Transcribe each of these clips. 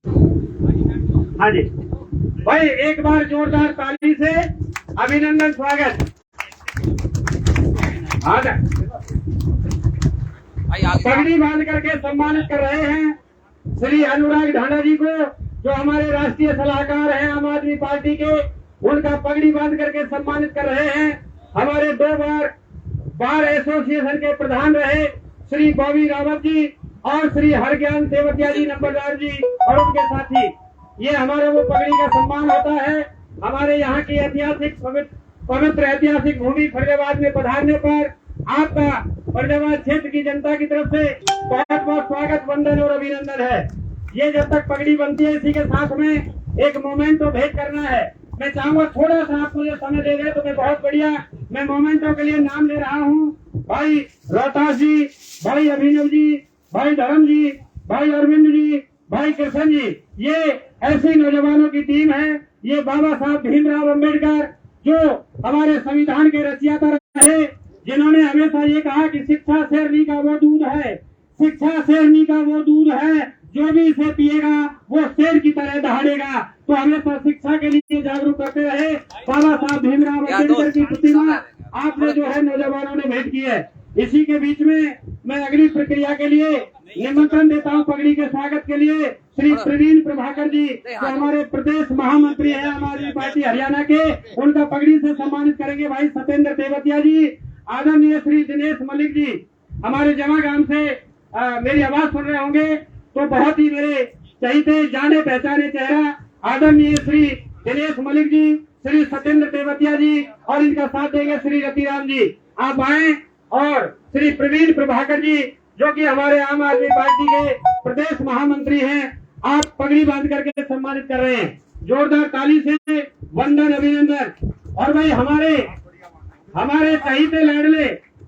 हाँ जी भाई, एक बार जोरदार ताली से अभिनंदन स्वागत। हाँ पगड़ी बांध करके सम्मानित कर रहे हैं श्री अनुराग ढांडा जी को, जो हमारे राष्ट्रीय सलाहकार हैं आम आदमी पार्टी के। उनका पगड़ी बांध करके सम्मानित कर रहे हैं हमारे 2 बार बार एसोसिएशन के प्रधान रहे श्री बॉबी रावत जी और श्री हरज्ञान सेवतिया जी नंबरदार जी और उनके साथी। ये हमारे वो पगड़ी का सम्मान होता है। हमारे यहाँ की ऐतिहासिक पवित्र ऐतिहासिक भूमि फरीदाबाद में पधारने पर आपका फरीदाबाद क्षेत्र की जनता की तरफ से बहुत बहुत स्वागत, वंदन और अभिनंदन है। ये जब तक पगड़ी बनती है, इसी के साथ में एक मोमेंटो भेंट करना है। मैं चाहूंगा थोड़ा सा आप मुझे समय दे दे तो मैं बहुत बढ़िया मैं मोमेंटो के लिए नाम ले रहा हूँ। भाई रोहतास जी, भाई अभिनव जी, भाई धर्म जी, भाई अरविंद जी, भाई कृष्ण जी, ये ऐसी नौजवानों की टीम है। ये बाबा साहब भीमराव अम्बेडकर जो हमारे संविधान के रचयिता रहे, जिन्होंने हमेशा ये कहा कि शिक्षा शेरनी का वो दूध है, शिक्षा शेरनी का वो दूध है, जो भी इसे पिएगा वो शेर की तरह दहाड़ेगा। तो हमेशा शिक्षा के लिए जागरूक करते रहे बाबा साहब भीमराव अम्बेडकर की प्रतिमा आपने जो है नौजवानों ने भेंट की है। इसी के बीच में मैं अगली प्रक्रिया के लिए निमंत्रण देता हूँ पगड़ी के स्वागत के लिए श्री प्रवीण प्रभाकर जी, जो हमारे प्रदेश महामंत्री हैं आम आदमी पार्टी हरियाणा के। उनका पगड़ी से सम्मानित करेंगे भाई सत्येंद्र देवतिया जी। आदरणीय श्री दिनेश मलिक जी, हमारे जमा गांव से मेरी आवाज सुन रहे होंगे तो बहुत ही मेरे चहीते जाने पहचाने चेहरा आदरणीय श्री दिनेश मलिक जी, श्री सत्येंद्र देवतिया जी और इनका साथ देंगे श्री रतिराम जी। आप आए और श्री प्रवीण प्रभाकर जी, जो कि हमारे आम आदमी पार्टी के प्रदेश महामंत्री हैं, आप पगड़ी बांध करके सम्मानित कर रहे हैं। जोरदार ताली से वंदन अभिनंदन। और भाई हमारे चहीते लाडले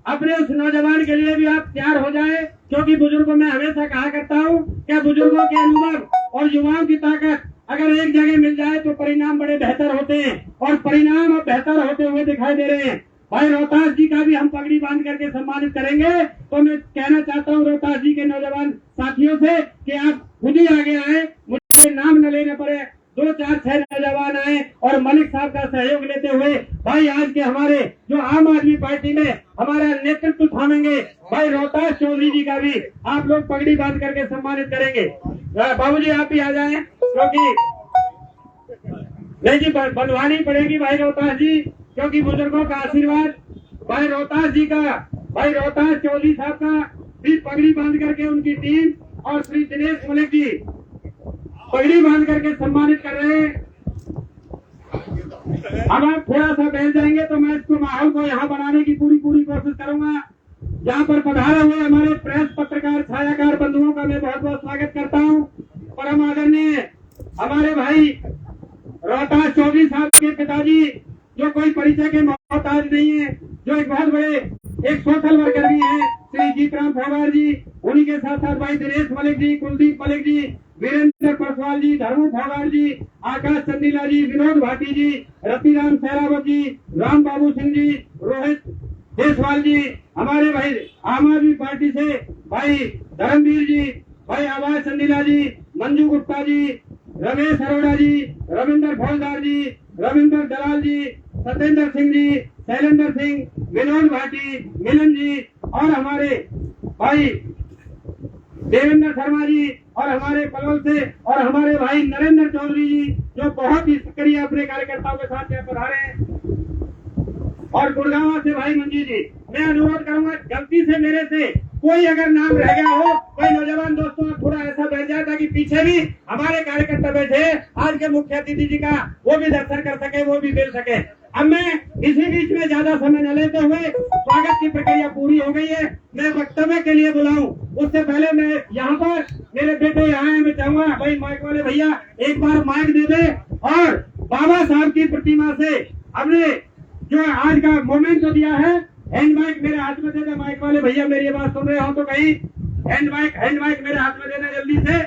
अपने उस नौजवान के लिए भी आप तैयार हो जाए, क्योंकि बुजुर्गों में हमेशा कहा करता हूँ क्या बुजुर्गों के अनुभव और युवाओं की ताकत अगर एक जगह मिल जाए तो परिणाम बड़े बेहतर होते हैं, और परिणाम अब बेहतर होते हुए दिखाई दे रहे हैं। भाई रोहतास जी का भी हम पगड़ी बांध करके सम्मानित करेंगे। तो मैं कहना चाहता हूँ रोहतास जी के नौजवान साथियों से कि आप खुद ही आगे आए, मुझे नाम न लेने पड़े, 2 4 6 नौजवान आए और मलिक साहब का सहयोग लेते हुए भाई आज के हमारे जो आम आदमी पार्टी में हमारा नेतृत्व थामेंगे भाई रोहतास चौधरी जी का भी आप लोग पगड़ी बांध करके सम्मानित करेंगे। बाबू जी आप भी आ जाए, क्योंकि नहीं जी बंधवानी पड़ेगी भाई रोहतास जी, क्योंकि बुजुर्गों का आशीर्वाद भाई रोहतास जी का, भाई रोहतास चौधरी साहब का भी पगड़ी बांध करके उनकी टीम और श्री दिनेश मलिक जी पगड़ी बांध करके सम्मानित कर रहे हैं। अब आप थोड़ा सा बैठ जाएंगे तो मैं इसको माहौल को यहाँ बनाने की पूरी कोशिश करूंगा। जहाँ पर पधारे हुए हमारे प्रेस पत्रकार छायाकार बंधुओं का मैं बहुत बहुत स्वागत करता हूँ। परम आदरणीय हमारे भाई रोहतास चौधरी साहब के पिताजी, जो कोई परिचय के मोहताज नहीं है, जो एक बहुत बड़े एक सोशल वर्कर भी हैं, श्री जीतराम फोगार जी। उन्हीं के साथ साथ भाई दिनेश मलिक जी, कुलदीप मलिक जी, वीरेंद्र परसवाल जी, धर्मू फोगार जी, आकाश चंदीला जी, विनोद भाटी जी, रतिराम सहरावत जी, राम बाबू सिंह जी, रोहित देसवाल जी, हमारे भाई आम आदमी पार्टी से भाई धर्मवीर जी, भाई आवाज चंदीला जी, मंजू गुप्ता जी, रमेश अरोड़ा जी, रविंदर फौजदार जी, रविंदर दलाल जी, सत्येंद्र सिंह जी, शैलेंद्र सिंह, विनोद भाटी, मिलन जी और हमारे भाई देवेंद्र शर्मा जी और हमारे पलवल से और हमारे भाई नरेंद्र चौधरी जी, जो बहुत ही सक्रिय अपने कार्यकर्ताओं के साथ यहाँ पधारे हैं, और गुड़गांव से भाई मंजी जी। मैं अनुरोध करूंगा गलती से मेरे से कोई अगर नाम रह गया हो, कोई नौजवान दोस्तों थोड़ा ऐसा बैठ जाए ताकि पीछे भी हमारे कार्यकर्ता बैठे आज के मुख्य अतिथि जी का वो भी दर्शन कर सके, वो भी मिल सके। अब मैं इसी बीच में ज्यादा समय न लेते हुए, स्वागत की प्रक्रिया पूरी हो गई है, मैं वक्तव्य के लिए बुलाऊं उससे पहले मैं यहाँ पर मेरे बेटे यहाँ है, मैं चाहूंगा भाई माइक वाले भैया एक बार माइक दे दे और बाबा साहब की प्रतिमा से हमने जो आज का मोमेंट जो दिया है, हैंड माइक मेरे हाथ में देना। माइक वाले भैया मेरी बात सुन रहे हो तो कहीं हैंड माइक मेरे हाथ में देना जल्दी से।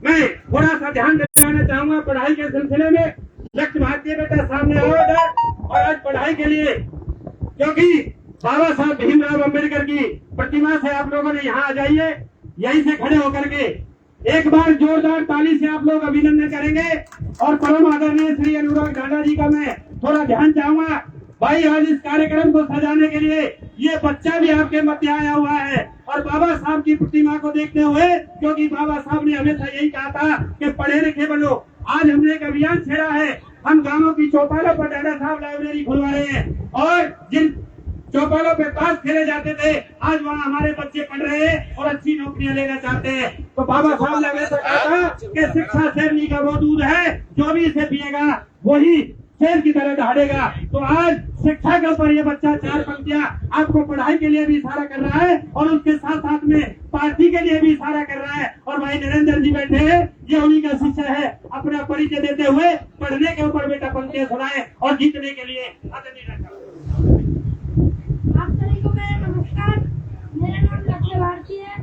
मैं थोड़ा सा ध्यान दिलाना चाहूंगा पढ़ाई के सिलसिले में। लक्ष्य भारतीय बेटा सामने आओ इधर, और आज पढ़ाई के लिए, क्योंकि बाबा साहब भीमराव अम्बेडकर की प्रतिमा से आप लोगों ने यहाँ आ जाइए, यहीं से खड़े होकर के एक बार जोरदार ताली से आप लोग अभिनंदन करेंगे। और परम आदरणीय श्री अनुराग ढांडा जी का मैं थोड़ा ध्यान चाहूंगा। भाई आज इस कार्यक्रम को सजाने के लिए ये बच्चा भी आपके मध्य आया हुआ है और बाबा साहब की प्रतिमा को देखते हुए, क्योंकि बाबा साहब ने हमेशा यही कहा था कि पढ़े लिखे बनो। आज हमने एक अभियान छेड़ा है, हम गांवों की चौपालों पर ढांडा साहब लाइब्रेरी खुलवा रहे हैं और जिन चौपालों पे ताश खेले जाते थे आज वहाँ हमारे बच्चे पढ़ रहे हैं और अच्छी नौकरियां लेना चाहते हैं। तो बाबा साहब ने हमेशा कहा था कि शिक्षा शेरनी का वो दूध है जो भी इसे पिएगा वही शेर की तरह दहाड़ेगा। तो आज शिक्षा के ऊपर ये बच्चा 4 पंक्तियां आपको पढ़ाई के लिए भी इशारा कर रहा है और उसके साथ साथ में पार्टी के लिए भी इशारा कर रहा है। और भाई नरेंद्र जी बैठे हैं, ये उन्हीं का शिष्य है। अपना परिचय देते हुए पढ़ने के ऊपर बेटा पंक्तियां सुनाए और जीतने के लिए आप सभी को मेरा नमस्कार। मेरा नाम लक्ष्य भारती है।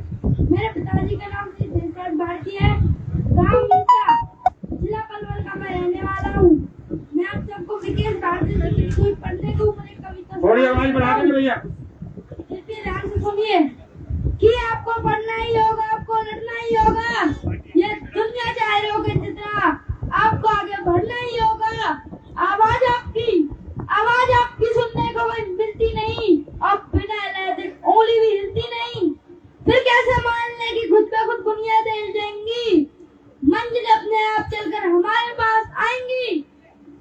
मेरे पिताजी का नाम श्री देशराज भारती है। गांव मिलता जिला पलवल का मैं रहने वाला हूँ। मैं आप सबको विकेश भारती से स्कूल पढ़ने को मुझे कविता थोड़ी आवाज बढ़ा दो भैया। कृपया ध्यान से सुनिए कि आपको पढ़ना ही होगा, आपको लड़ना ही होगा। ये दुनिया चाहे रहोगे जितना आपको आगे बढ़ना ही होगा। आवाज आपकी सुनने को मिलती नहीं और बिना इलाज उंगली भी हिलती नहीं। फिर कैसे मान ले कि खुद पे खुद बुनियादें हिल जाएंगी, मंजिल अपने आप चलकर हमारे पास आएंगी।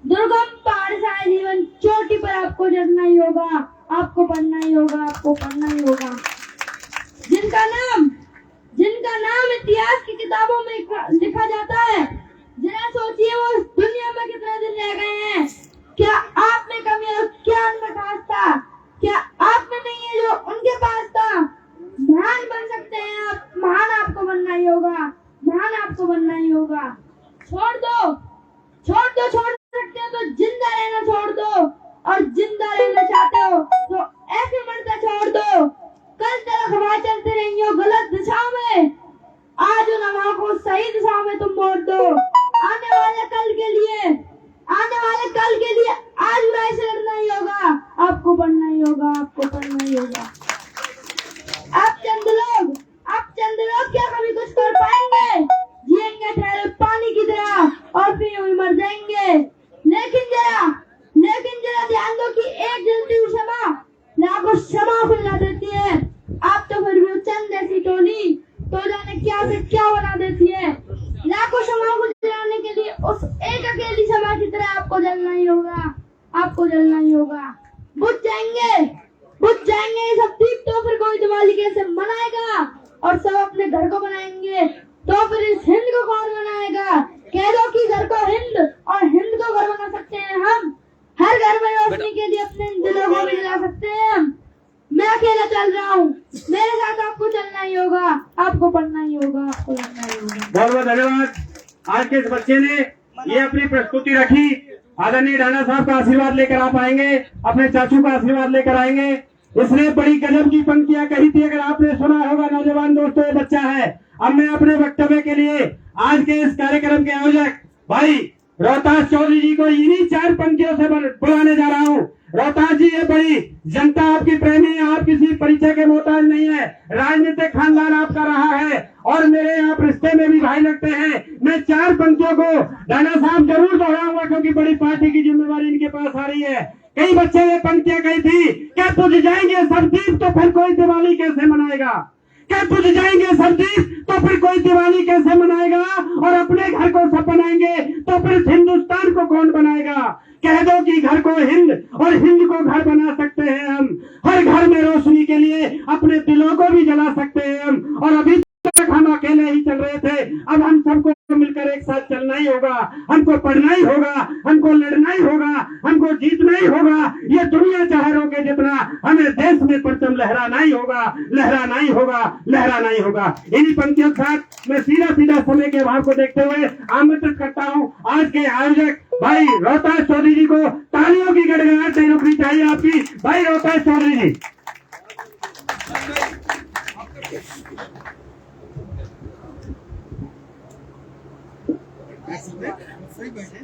दुर्गम पहाड़ सा जीवन चोटी पर आपको चढ़ना ही होगा, आपको पढ़ना ही होगा, आपको पढ़ना ही होगा। जिनका नाम इतिहास की किताबों में लिखा जाता है, जरा सोचिए वो इस दुनिया में कितने दिन रह गए हैं। क्या आप में कमी और क्या उनमें खास था? क्या आप में नहीं है जो उनके पास था? महान बन सकते हैं आप, महान आपको बनना ही होगा, महान आपको बनना ही होगा। छोड़ सकते हो तो जिंदा रहना छोड़ दो और जिंदा रहना चाहते हो तो ऐसे मरना छोड़ दो। कल तक हवा चलते रही हो गलत दिशा में, आज उन हवा को सही दिशा में तुम मोड़ दो। आने वाले कल के लिए आज बुराई से लड़ना ही होगा, आपको पढ़ना ही होगा, आपको पढ़ना ही होगा। आप चंद लोग क्या कभी कुछ कर पाएंगे? जिएंगे ठहरे पानी की तरह और फिर यूं ही मर जाएंगे। लेकिन जरा ध्यान दो कि एक जलती हुई शमा लाखों शमा फैला देती है। आप तो फिर भी चंद ऐसी टोली तो जाने क्या से क्या बना देती है। लाखों शमा को जलाने के लिए उस एक अकेली शमा की तरह आपको जलना ही होगा, आपको जलना ही होगा। बुझ जाएंगे ये सब दीप तो फिर कोई दिवाली कैसे मनाएगा और सब अपने घर को बनाएंगे तो फिर इस हिंद को कौन बनाएगा? कह दो कि घर को हिंद और हिंद को घर बना सकते हैं हम। हर घर में रोशनी के लिए अपने दिलों को भी जला सकते हैं हम। मैं अकेला चल रहा हूँ, मेरे साथ आपको चलना ही होगा, आपको पढ़ना ही होगा, आपको लड़ना ही होगा। बहुत बहुत धन्यवाद। आज के इस बच्चे ने ये अपनी प्रस्तुति रखी। आदरणीय ढांडा साहब का आशीर्वाद लेकर आप आएंगे, अपने चाचू का आशीर्वाद लेकर आएंगे। इसने बड़ी गजब की पंक्तियां कही थी, अगर आपने सुना होगा नौजवान दोस्तों, ये बच्चा है। अब मैं अपने वक्तव्य के लिए आज के इस कार्यक्रम के आयोजक भाई रोहतास चौधरी जी को इन्हीं 4 पंक्तियों से बुलाने जा रहा हूँ। रोहतास जी, ये बड़ी जनता आपकी प्रेमी है, आप किसी परिचय के मोहताज नहीं है। राजनीतिक खानदान आपका रहा है और मेरे आप रिश्ते में भी भाई लगते हैं। मैं 4 पंक्तियों को ढांडा साहब जरूर दोहराऊंगा क्योंकि बड़ी पार्टी की जिम्मेवारी इनके पास आ रही है। कई बच्चे ने पंक्तियां कही थी, क्या बुझ जाएंगे सब दीप तो फिर कोई दिवाली कैसे मनाएगा? क्या बुझ जाएंगे सब दीप तो फिर कोई दिवाली कैसे मनाएगा? और अपने घर को सब बनाएंगे तो फिर हिंदुस्तान को कौन बनाएगा? कह दो कि घर को हिंद और हिंद को घर बना सकते हैं हम। हर घर में रोशनी के लिए अपने दिलों को भी जला सकते हैं हम। और अभी तक हम अकेले ही चल रहे थे, अब हम सबको मिलकर एक साथ चलना ही होगा। हमको पढ़ना ही होगा, हमको लड़ना ही होगा, हमको जीतना ही होगा। ये दुनिया चाहे रोके जितना, हमें देश में परचम लहराना ही होगा, लहराना ही होगा, लहराना ही होगा। इन्हीं पंक्तियों के साथ मैं सीधा समय के अभाव को देखते हुए आमंत्रित करता हूँ आज के आयोजक भाई रोहतास चौधरी जी को। तालियों की गड़गड़ाहट नहीं रुकनी चाहिए आपकी। भाई रोहतास चौधरी जी। सही बैठे।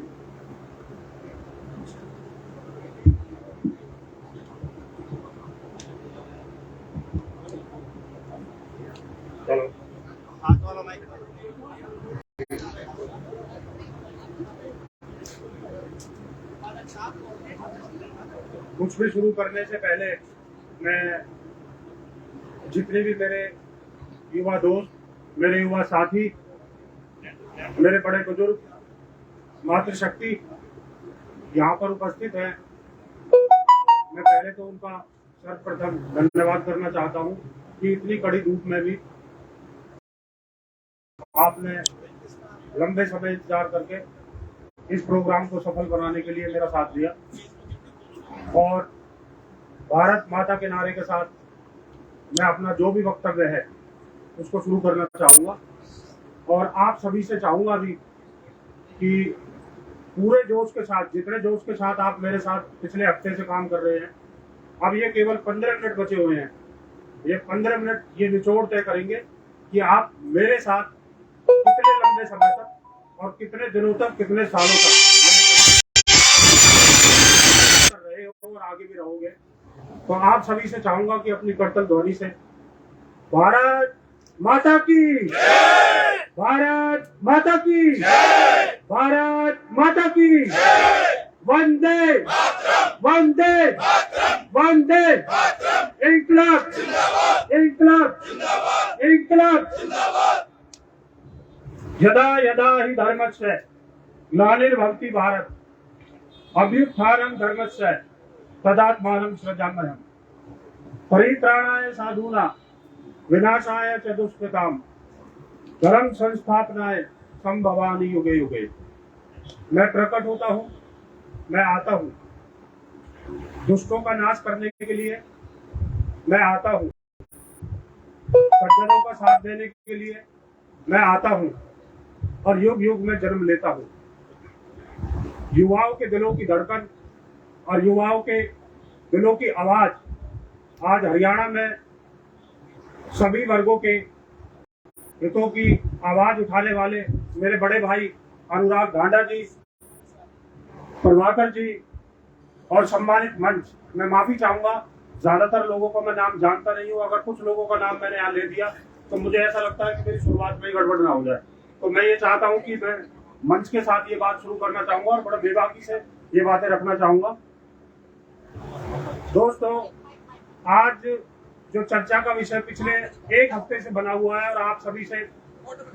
चलो हाथ वाला माइक कुछ भी शुरू करने से पहले मैं जितने भी मेरे युवा दोस्त, मेरे युवा साथी, मेरे बड़े बुजुर्ग, मातृशक्ति यहाँ पर उपस्थित हैं, मैं पहले तो उनका सर्वप्रथम धन्यवाद करना चाहता हूँ कि इतनी कड़ी धूप में भी आपने लंबे समय इंतजार करके इस प्रोग्राम को सफल बनाने के लिए मेरा साथ दिया और भारत माता के नारे के साथ मैं अपना जो भी वक्तव्य है उसको शुरू करना चाहूँगा। और आप सभी से चाहूँगा भी कि पूरे जोश के साथ, जितने जोश के साथ आप मेरे साथ पिछले हफ्ते से काम कर रहे हैं, अब ये केवल 15 मिनट बचे हुए हैं। ये 15 मिनट ये निचोड़ तय करेंगे कि आप मेरे साथ कितने लंबे समय तक और कितने दिनों तक, कितने सालों तक रहे हो और आगे भी रहोगे। तो आप सभी से चाहूंगा कि अपनी करतल ध्वनि से भारत माता की, भारत माता की, भारत माता की, वंदे वंदे वंदे, इंकलाब इंकलाब इंकलाब। यदा यदा हि धर्मस्य ग्लानिर्भवति भारत अभ्युत्थानं धर्मस्य तदात्मानं सृजाम्यहम्। परित्राणाय साधूनां विनाशाय च दुष्कृताम् धर्म संस्थापनाय संभवामि युगे युगे। मैं प्रकट होता हूँ, मैं आता हूँ दुष्टों का नाश करने के लिए, मैं आता हूँ सज्जनों का साथ देने के लिए, मैं आता हूँ और युग युग में जन्म लेता हूँ। युवाओं के दिलों की धड़कन और युवाओं के दिलों की आवाज आज हरियाणा में सभी वर्गों के हितों की आवाज उठाने वाले मेरे बड़े भाई अनुराग ढांडा जी, प्रभाकर जी और सम्मानित मंच। मैं माफी चाहूंगा, ज्यादातर लोगों को मैं नाम जानता नहीं हूँ। अगर कुछ लोगों का नाम मैंने यहाँ ले दिया तो मुझे ऐसा लगता है कि मेरी शुरुआत में ही गड़बड़ ना हो जाए। तो मैं ये चाहता हूँ कि मैं मंच के साथ ये बात शुरू करना चाहूंगा और बड़ा बेबाकी से ये बातें रखना चाहूंगा। दोस्तों, आज जो चर्चा का विषय पिछले एक हफ्ते से बना हुआ है और आप सभी से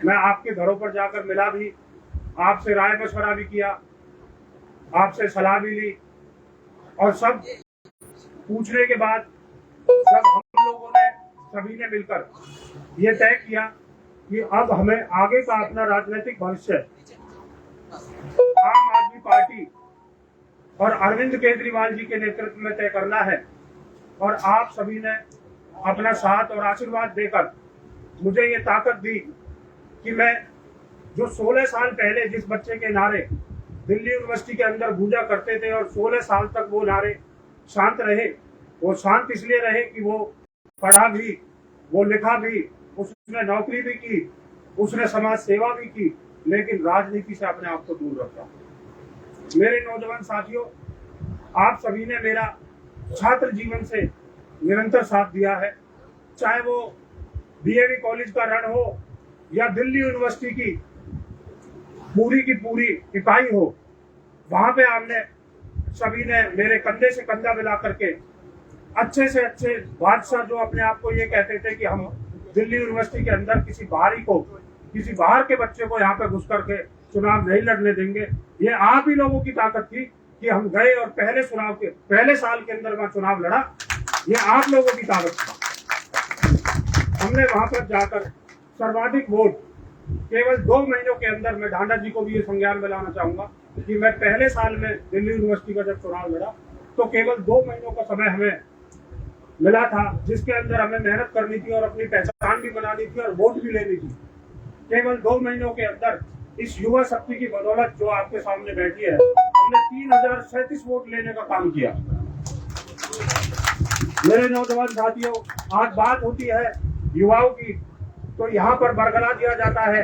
मैं आपके घरों पर जाकर मिला भी, आपसे राय मशवरा भी किया, आपसे सलाह भी ली और सब पूछने के बाद जब हम लोगों ने सभी ने मिलकर ये तय किया कि अब हमें आगे का अपना राजनीतिक भविष्य आम आदमी पार्टी और अरविंद केजरीवाल जी के नेतृत्व में तय करना है। और आप सभी ने अपना साथ और आशीर्वाद देकर मुझे ये ताकत दी कि मैं जो 16 साल पहले जिस बच्चे के नारे दिल्ली यूनिवर्सिटी के अंदर गूंजा करते थे और 16 साल तक वो नारे शांत रहे, वो शांत इसलिए रहे कि वो पढ़ा भी, वो लिखा भी, उसने नौकरी भी की, उसने समाज सेवा भी की, लेकिन राजनीति से अपने आप को दूर रखा। मेरे नौजवान साथियों, आप सभी ने मेरा छात्र जीवन से निरंतर साथ दिया है, चाहे वो डीएवी कॉलेज का रण हो या दिल्ली यूनिवर्सिटी की पूरी इकाई हो। वहां पे हमने सभी ने मेरे कंधे से कंधा मिला करके अच्छे से अच्छे बादशाह जो अपने आप को ये कहते थे कि हम दिल्ली यूनिवर्सिटी के अंदर किसी बाहर के बच्चे को यहाँ पे घुस करके चुनाव नहीं लड़ने देंगे। ये आप ही लोगों की ताकत थी कि हम गए और पहले साल के अंदर वहां चुनाव लड़ा। ये आप लोगों की ताकत थी। हमने वहां पर जाकर सर्वाधिक वोट केवल 2 महीनों के अंदर, मैं ढांडा जी को भी ये संज्ञान में लाना चाहूंगा कि मैं पहले साल में दिल्ली यूनिवर्सिटी का जब चुनाव लड़ा तो केवल 2 महीनों का समय हमें मिला था, जिसके अंदर हमें मेहनत करनी थी और अपनी पहचान भी बनानी थी और वोट भी लेनी थी। केवल 2 महीनों के अंदर इस युवा शक्ति की बदौलत जो आपके सामने बैठी है, हमने 3037 वोट लेने का काम किया। मेरे नौजवान साथियों, आज बात होती है युवाओं की तो यहाँ पर बरगला दिया जाता है,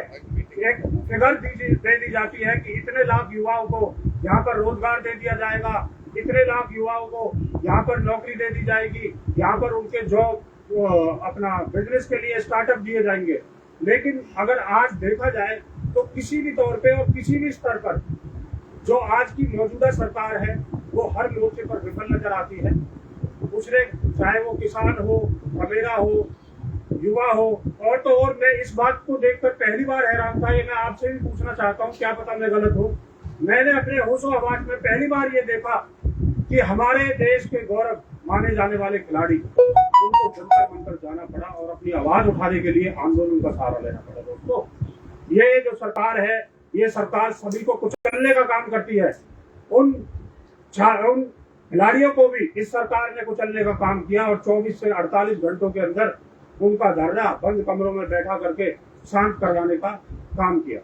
एक फिगर दे दी जाती है कि इतने लाख युवाओं को यहाँ पर रोजगार दे दिया जाएगा, इतने लाख युवाओं को यहाँ पर नौकरी दे दी जाएगी, यहाँ पर उनके जॉब अपना बिजनेस के लिए स्टार्टअप दिए जाएंगे। लेकिन अगर आज देखा जाए तो किसी भी तौर पे और किसी भी स्तर पर जो आज की मौजूदा सरकार है वो हर मोर्चे पर विफल नजर आती है। उसने चाहे वो किसान हो, अमेरा हो, युवा हो, और तो और मैं इस बात को देखकर पहली बार हैरान था। ये मैं आपसे भी पूछना चाहता हूँ, क्या पता मैं गलत हूँ। मैंने अपने होशो हवास में पहली बार ये देखा कि हमारे देश के गौरव माने जाने वाले खिलाड़ी, उनको जंतर मंतर जाना पड़ा और अपनी आवाज उठाने के लिए आंदोलन का सहारा लेना पड़ा। दोस्तों, ये जो सरकार है, ये सरकार सभी को कुचलने का काम करती है। उन खिलाड़ियों को भी इस सरकार ने कुचलने का काम किया और 24 से 48 घंटों के अंदर उनका धरना बंद कमरों में बैठा करके शांत करवाने का काम किया।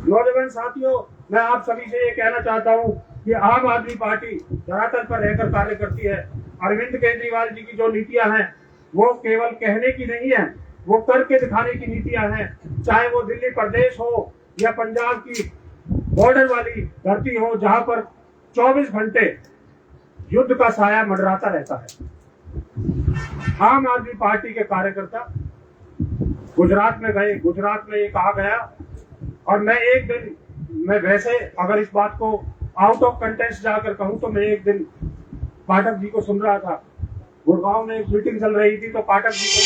नौजवान साथियों, मैं आप सभी से ये कहना चाहता हूँ कि आम आदमी पार्टी धरातल पर रहकर कार्य करती है। अरविंद केजरीवाल जी की जो नीतियां हैं वो केवल कहने की नहीं है, वो करके दिखाने की नीतियां हैं। चाहे वो दिल्ली प्रदेश हो या पंजाब की बॉर्डर वाली धरती हो, जहां पर 24 घंटे युद्ध का साया मंडराता रहता है। आम आदमी पार्टी के कार्यकर्ता गुजरात में गए, गुजरात में ये कहा गया, और मैं एक दिन, मैं वैसे अगर इस बात को आउट ऑफ कंटेक्स्ट जाकर कहूं तो मैं एक दिन पाठक जी को सुन रहा था। गुड़गांव में एक मीटिंग चल रही थी, तो पाठक जी को